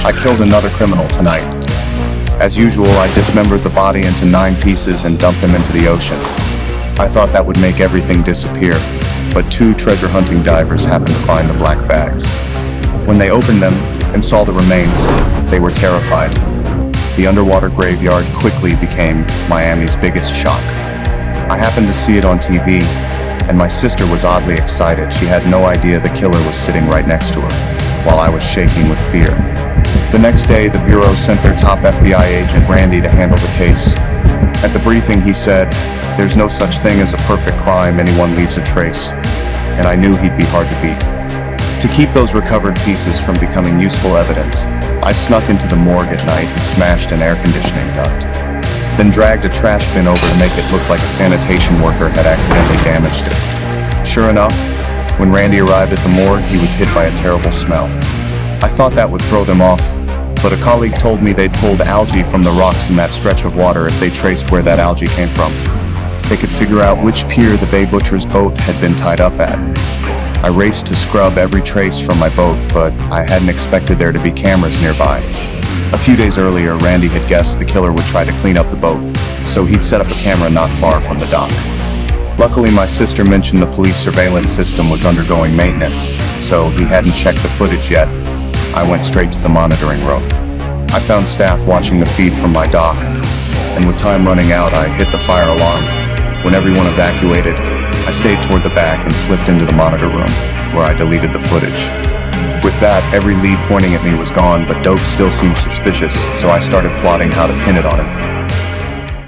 I killed another criminal tonight. As usual, I dismembered the body into 9 pieces and dumped them into the ocean. I thought that would make everything disappear, but 2 treasure hunting divers happened to find the black bags. When they opened them and saw the remains, they were terrified. The underwater graveyard quickly became Miami's biggest shock. I happened to see it on TV, and my sister was oddly excited. She had no idea the killer was sitting right next to her, while I was shaking with fear. The next day, the Bureau sent their top FBI agent, Randy, to handle the case. At the briefing, he said, "There's no such thing as a perfect crime. Anyone leaves a trace." And I knew he'd be hard to beat. To keep those recovered pieces from becoming useful evidence, I snuck into the morgue at night and smashed an air conditioning duct. Then dragged a trash bin over to make it look like a sanitation worker had accidentally damaged it. Sure enough, when Randy arrived at the morgue, he was hit by a terrible smell. I thought that would throw them off, but a colleague told me they'd pulled algae from the rocks in that stretch of water if they traced where that algae came from. They could figure out which pier the Bay Butcher's boat had been tied up at. I raced to scrub every trace from my boat, but I hadn't expected there to be cameras nearby. A few days earlier, Randy had guessed the killer would try to clean up the boat, so he'd set up a camera not far from the dock. Luckily, my sister mentioned the police surveillance system was undergoing maintenance, so he hadn't checked the footage yet. I went straight to the monitoring room. I found staff watching the feed from my dock, and with time running out, I hit the fire alarm. When everyone evacuated, I stayed toward the back and slipped into the monitor room, where I deleted the footage. With that, every lead pointing at me was gone, but Doak still seemed suspicious, so I started plotting how to pin it on him.